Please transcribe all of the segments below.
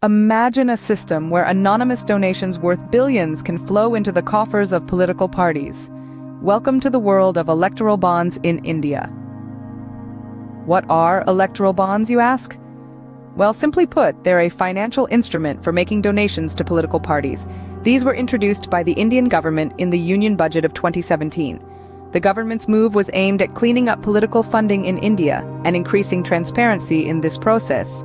Imagine a system where anonymous donations worth billions can flow into the coffers of political parties. Welcome to the world of electoral bonds in India. What are electoral bonds, you ask? Well, simply put, they're a financial instrument for making donations to political parties. These were introduced by the Indian government in the Union Budget of 2017. The government's move was aimed at cleaning up political funding in India and increasing transparency in this process.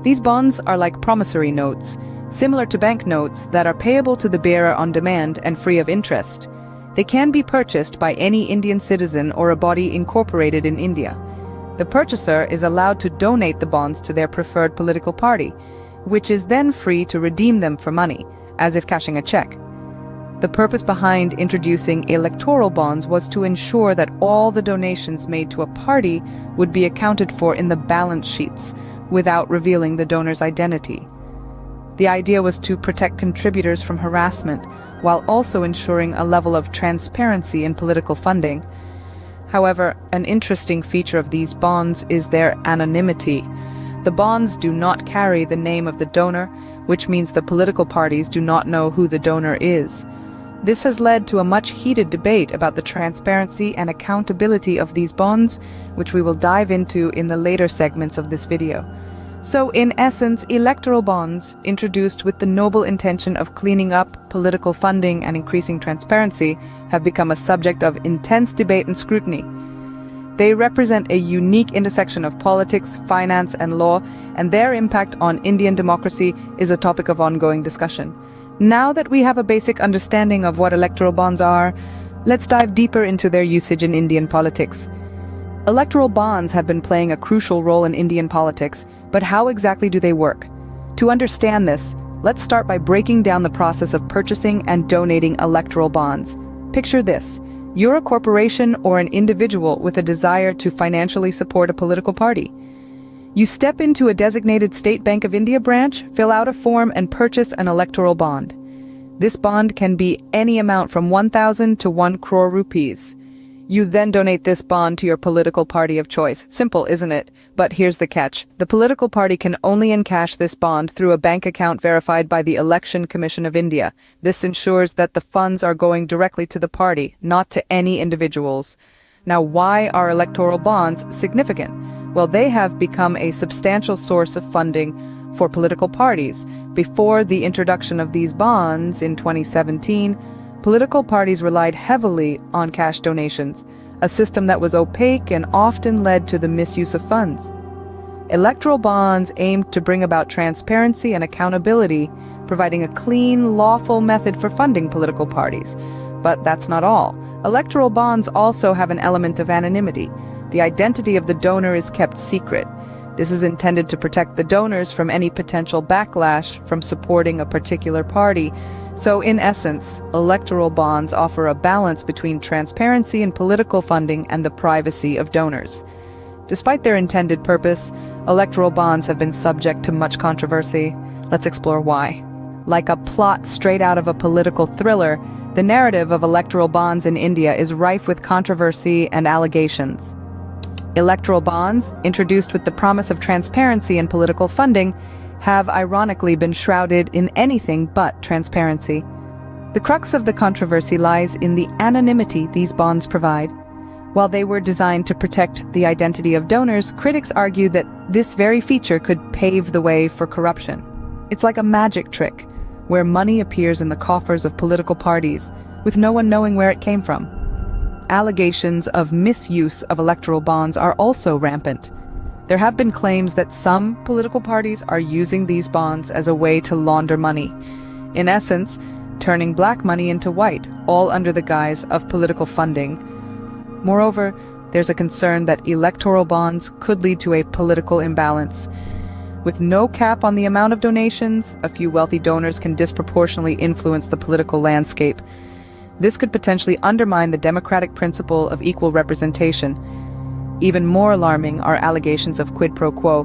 These bonds are like promissory notes, similar to bank notes that are payable to the bearer on demand and free of interest. They can be purchased by any Indian citizen or a body incorporated in India. The purchaser is allowed to donate the bonds to their preferred political party, which is then free to redeem them for money, as if cashing a check. The purpose behind introducing electoral bonds was to ensure that all the donations made to a party would be accounted for in the balance sheets, without revealing the donor's identity. The idea was to protect contributors from harassment, while also ensuring a level of transparency in political funding. However, an interesting feature of these bonds is their anonymity. The bonds do not carry the name of the donor, which means the political parties do not know who the donor is. This has led to a much heated debate about the transparency and accountability of these bonds, which we will dive into in the later segments of this video. So in essence, electoral bonds, introduced with the noble intention of cleaning up political funding and increasing transparency, have become a subject of intense debate and scrutiny. They represent a unique intersection of politics, finance, and law, and their impact on Indian democracy is a topic of ongoing discussion. Now that we have a basic understanding of what electoral bonds are, let's dive deeper into their usage in Indian politics. Electoral bonds have been playing a crucial role in Indian politics, but how exactly do they work? To understand this, let's start by breaking down the process of purchasing and donating electoral bonds. Picture this: you're a corporation or an individual with a desire to financially support a political party. You step into a designated State Bank of India branch, fill out a form, and purchase an electoral bond. This bond can be any amount from 1,000 to 1 crore rupees. You then donate this bond to your political party of choice. Simple, isn't it? But here's the catch. The political party can only encash this bond through a bank account verified by the Election Commission of India. This ensures that the funds are going directly to the party, not to any individuals. Now, why are electoral bonds significant? Well, they have become a substantial source of funding for political parties. Before the introduction of these bonds in 2017, political parties relied heavily on cash donations, a system that was opaque and often led to the misuse of funds. Electoral bonds aimed to bring about transparency and accountability, providing a clean, lawful method for funding political parties. But that's not all. Electoral bonds also have an element of anonymity. The identity of the donor is kept secret. This is intended to protect the donors from any potential backlash from supporting a particular party. So in essence, electoral bonds offer a balance between transparency in political funding and the privacy of donors. Despite their intended purpose, electoral bonds have been subject to much controversy. Let's explore why. Like a plot straight out of a political thriller, the narrative of electoral bonds in India is rife with controversy and allegations. Electoral bonds, introduced with the promise of transparency in political funding, have ironically been shrouded in anything but transparency. The crux of the controversy lies in the anonymity these bonds provide. While they were designed to protect the identity of donors, critics argue that this very feature could pave the way for corruption. It's like a magic trick, where money appears in the coffers of political parties, with no one knowing where it came from. Allegations of misuse of electoral bonds are also rampant. There have been claims that some political parties are using these bonds as a way to launder money. In essence, turning black money into white, all under the guise of political funding. Moreover, there's a concern that electoral bonds could lead to a political imbalance. With no cap on the amount of donations, a few wealthy donors can disproportionately influence the political landscape. This could potentially undermine the democratic principle of equal representation. Even more alarming are allegations of quid pro quo,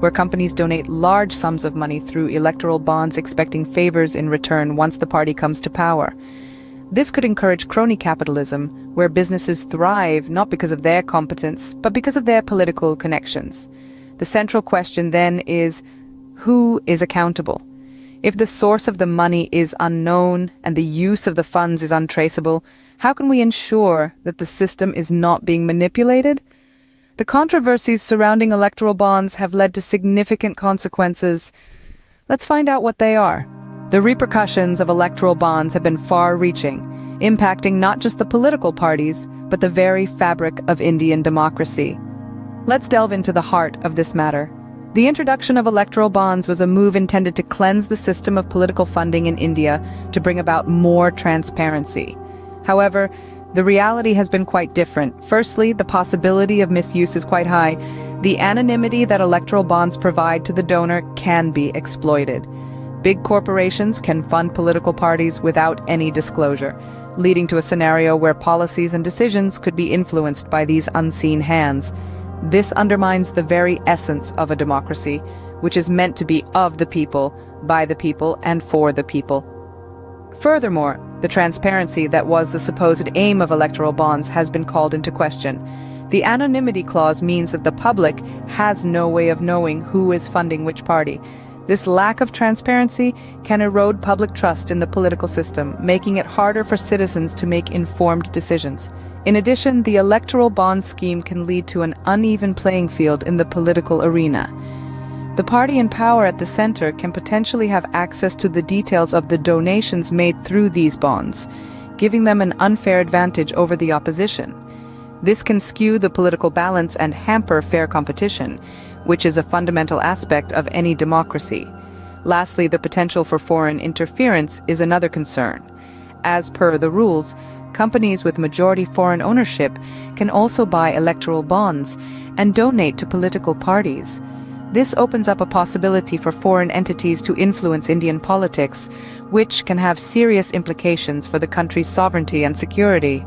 where companies donate large sums of money through electoral bonds expecting favors in return once the party comes to power. This could encourage crony capitalism, where businesses thrive not because of their competence, but because of their political connections. The central question then is, Who is accountable? If the source of the money is unknown and the use of the funds is untraceable, how can we ensure that the system is not being manipulated? The controversies surrounding electoral bonds have led to significant consequences. Let's find out what they are. The repercussions of electoral bonds have been far-reaching, impacting not just the political parties, but the very fabric of Indian democracy. Let's delve into the heart of this matter. The introduction of electoral bonds was a move intended to cleanse the system of political funding in India to bring about more transparency. However, the reality has been quite different. Firstly, the possibility of misuse is quite high. The anonymity that electoral bonds provide to the donor can be exploited. Big corporations can fund political parties without any disclosure, leading to a scenario where policies and decisions could be influenced by these unseen hands. This undermines the very essence of a democracy, which is meant to be of the people, by the people, and for the people. Furthermore, the transparency that was the supposed aim of electoral bonds has been called into question. The anonymity clause means that the public has no way of knowing who is funding which party. This lack of transparency can erode public trust in the political system, making it harder for citizens to make informed decisions. In addition, the electoral bond scheme can lead to an uneven playing field in the political arena. The party in power at the center can potentially have access to the details of the donations made through these bonds, giving them an unfair advantage over the opposition. This can skew the political balance and hamper fair competition, which is a fundamental aspect of any democracy. Lastly, the potential for foreign interference is another concern. As per the rules, companies with majority foreign ownership can also buy electoral bonds and donate to political parties. This opens up a possibility for foreign entities to influence Indian politics, which can have serious implications for the country's sovereignty and security.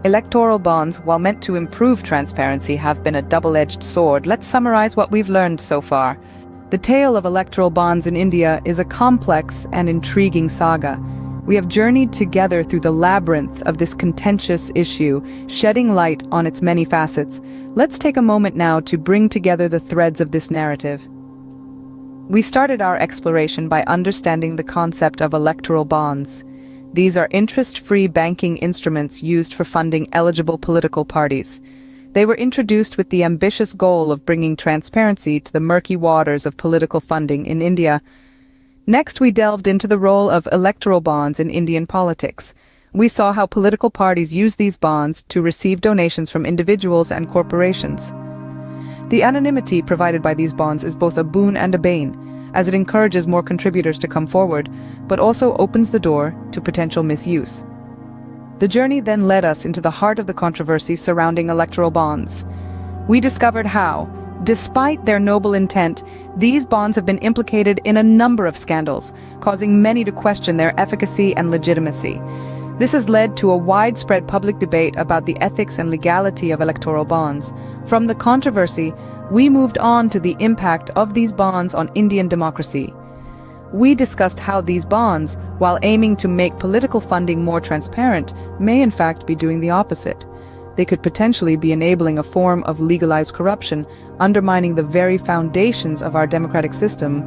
Electoral bonds, while meant to improve transparency, have been a double-edged sword. Let's summarize what we've learned so far. The tale of electoral bonds in India is a complex and intriguing saga. We have journeyed together through the labyrinth of this contentious issue, shedding light on its many facets. Let's take a moment now to bring together the threads of this narrative. We started our exploration by understanding the concept of electoral bonds. These are interest-free banking instruments used for funding eligible political parties. They were introduced with the ambitious goal of bringing transparency to the murky waters of political funding in India. Next, we delved into the role of electoral bonds in Indian politics. We saw how political parties use these bonds to receive donations from individuals and corporations. The anonymity provided by these bonds is both a boon and a bane, as it encourages more contributors to come forward, but also opens the door to potential misuse. The journey then led us into the heart of the controversy surrounding electoral bonds. We discovered how, despite their noble intent, these bonds have been implicated in a number of scandals, causing many to question their efficacy and legitimacy. This has led to a widespread public debate about the ethics and legality of electoral bonds. From the controversy, we moved on to the impact of these bonds on Indian democracy. We discussed how these bonds, while aiming to make political funding more transparent, may in fact be doing the opposite. They could potentially be enabling a form of legalized corruption, undermining the very foundations of our democratic system.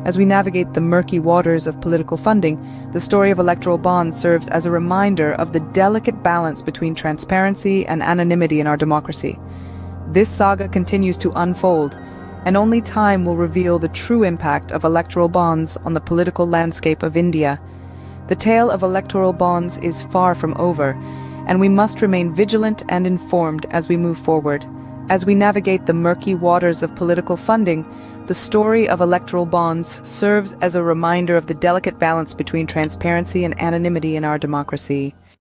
As we navigate the murky waters of political funding, the story of electoral bonds serves as a reminder of the delicate balance between transparency and anonymity in our democracy. This saga continues to unfold, and only time will reveal the true impact of electoral bonds on the political landscape of India. The tale of electoral bonds is far from over, and we must remain vigilant and informed as we move forward. As we navigate the murky waters of political funding, the story of electoral bonds serves as a reminder of the delicate balance between transparency and anonymity in our democracy.